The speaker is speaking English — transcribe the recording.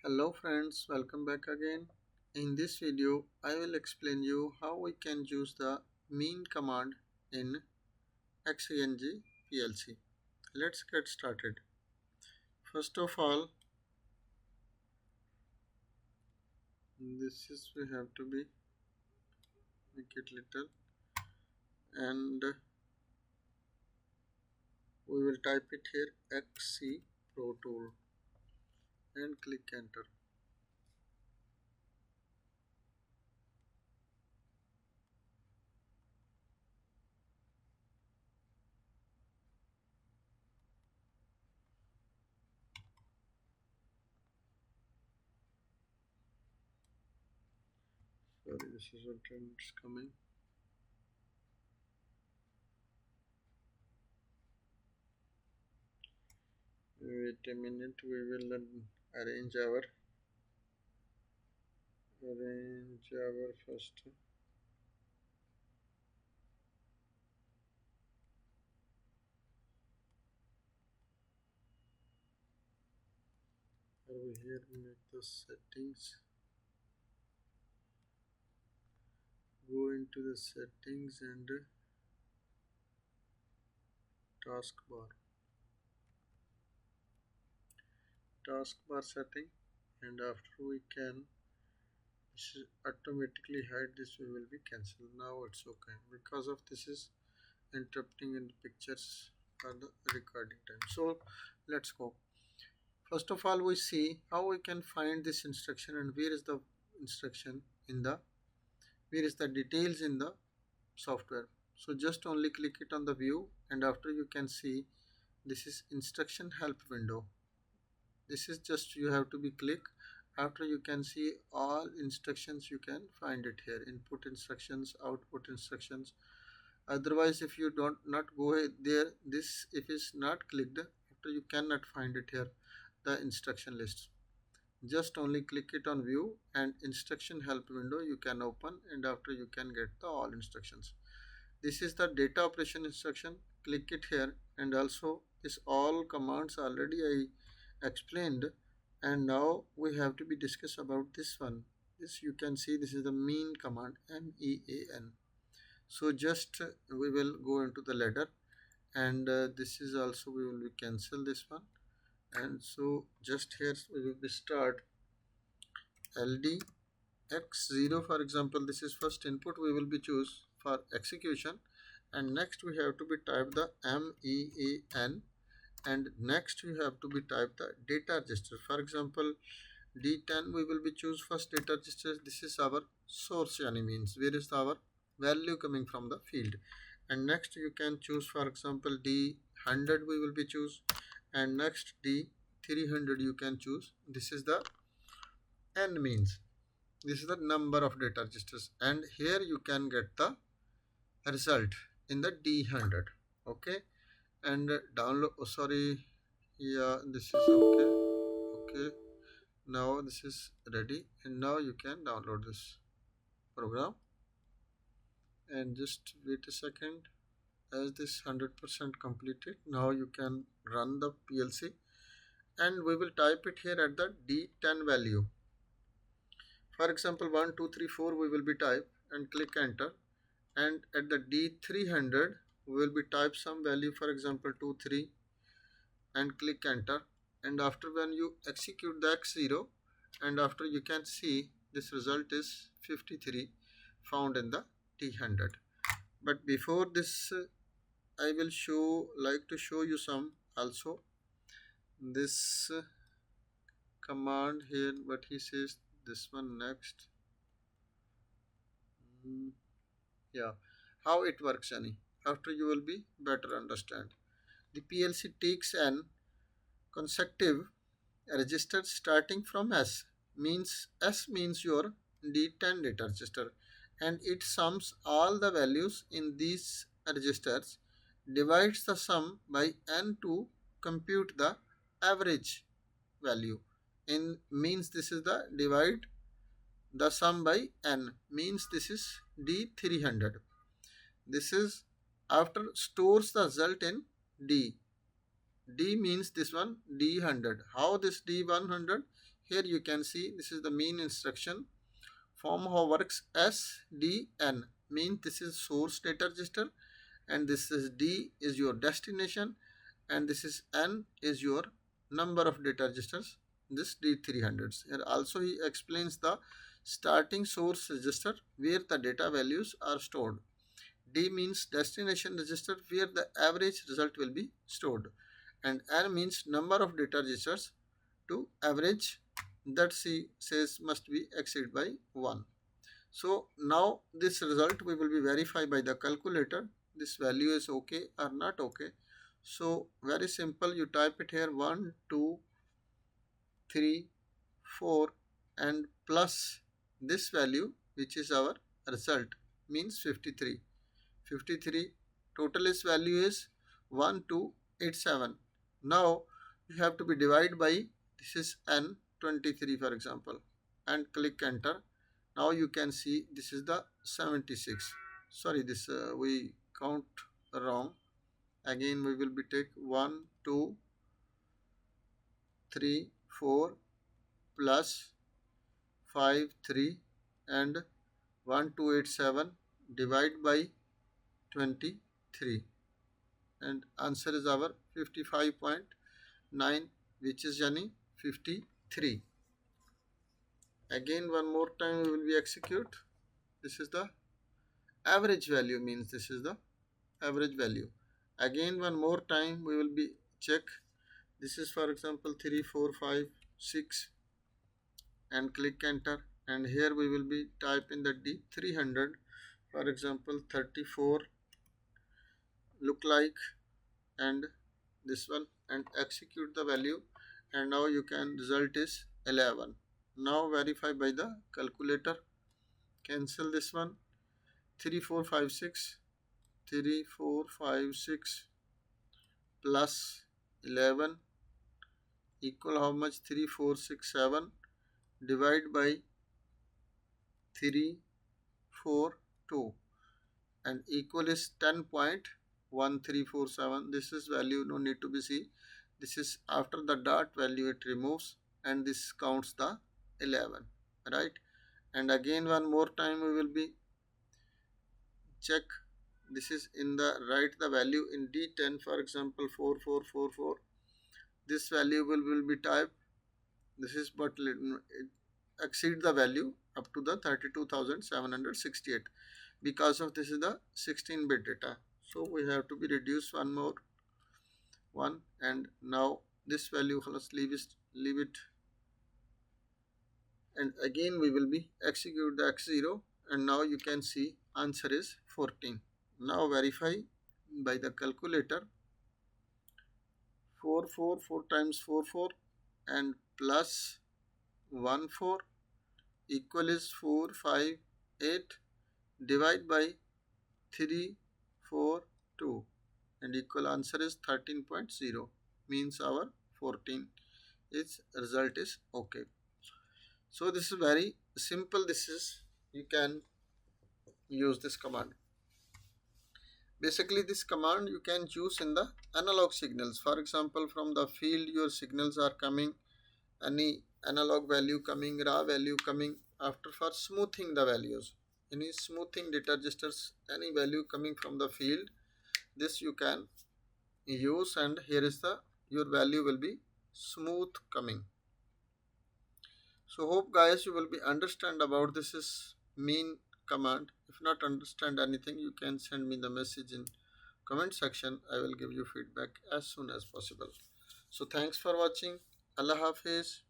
Hello friends, welcome back again. In this video, I will explain you how we can use the mean command in XINJE PLC. Let's get started. First of all, this is we have to be make it little and we will type it here XC Pro Tool and click enter. Sorry, this is what it's coming. Wait a minute, we will arrange our first. Over here make the settings, go into the settings and taskbar setting, and after we can this is automatically hide, this we will be cancelled. Now it's okay because of this is interrupting in the pictures for the recording time. So let's go. First of all, we see how we can find this instruction and where is the instruction in the where is the details in the software. So just only click it on the view, and after you can see this is instruction help window. This is just you have to be click. After you can see all instructions, you can find it here: input instructions, output instructions. Otherwise, if you don't not go there, this if is not clicked, after you cannot find it here, the instruction list. Just only click it on view and instruction help window you can open, and after you can get the all instructions. This is the data operation instruction. Click it here, and also this all commands already I explained, and now we have to be discuss about this one. This you can see this is the mean command, MEAN. So just we will go into the ladder, and this is also we will cancel this one, and so just here we will be start LD X0, for example. This is first input we will be choose for execution, and next we have to be type the MEAN, and next we have to be type the data register. For example, D10 we will be choose first data register. This is our source, yani means where is our value coming from the field, and next you can choose for example D100 we will be choose, and next D300 you can choose. This is the N means this is the number of data registers, and here you can get the result in the D100. Okay, and download, oh sorry, yeah, this is okay. Okay, now this is ready, and now you can download this program, and just wait a second. As this 100% completed, now you can run the PLC, and we will type it here at the D10 value. For example, 1 2 3 4 we will be type and click enter, and at the D300 we will be type some value, for example 2 3, and click enter, and after when you execute the X0, and after you can see this result is 53 found in the T100. But before this I will like to show you some also this command here, but he says this one next. Yeah, how it works, any after you will be better understand. The PLC takes an consecutive register starting from S means your D10 data register, and it sums all the values in these registers, divides the sum by N to compute the average value. In means this is the divide the sum by N means this is D300. This is after stores the result in D. D means this one D100. How this D100? here you can see this is the main instruction. Form how works SDN means this is source data register, and this is D is your destination, and this is N is your number of data registers, this D300s. Here also he explains the starting source register where the data values are stored. D means destination register where the average result will be stored, and N means number of data registers to average that C says must be exceed by 1. So now this result we will be verify by the calculator. This value is okay or not okay. So very simple, you type it here 1, 2, 3, 4 and plus this value which is our result means 53. 53 total is value is 1287. Now you have to be divided by this is N 23 for example, and click enter. Now you can see this is the 76. Sorry, this we count wrong. Again we will be take 1, 2, 3, 4 plus 5, 3 and 1287 divide by 23, and answer is our 55.9 which is yani 53. Again one more time we will be execute. This is the average value means this is the average value. Again one more time we will be check. This is for example 3, 4, 5, 6 and click enter, and here we will be type in the D300 for example 34 look like, and this one, and execute the value, and now you can result is 11. Now verify by the calculator. Cancel this one. 3, 4, 5, 6. 3, 4, 5, 6 plus 11 equal how much? 3, 4, 6, 7 divide by 3, 4, 2 and equal is 10.1347. This is value no need to be see. This is after the dot value it removes, and this counts the 11, right? And again one more time we will be check. This is in the write the value in D10 for example 4444. This value will be typed. This is but it exceed the value up to the 32,768 because of this is the 16-bit data. So we have to be reduced one more one, and now this value let's leave it, and again we will be execute the x0, and now you can see answer is 14. Now verify by the calculator. 4 times 4 and plus 1 4 equal is 4 5 8 divide by 3 4 2 and equal answer is 13.0 means our 14 its result is okay. So this is very simple. This is you can use this command. Basically this command you can use in the analog signals. For example, from the field your signals are coming, any analog value coming, raw value coming, after for smoothing the values, any smoothing data registers, any value coming from the field, this you can use, and here is the your value will be smooth coming. So hope guys you will be understand about this is mean command. If not understand anything, you can send me the message in comment section. I will give you feedback as soon as possible. So thanks for watching. Allah Hafiz.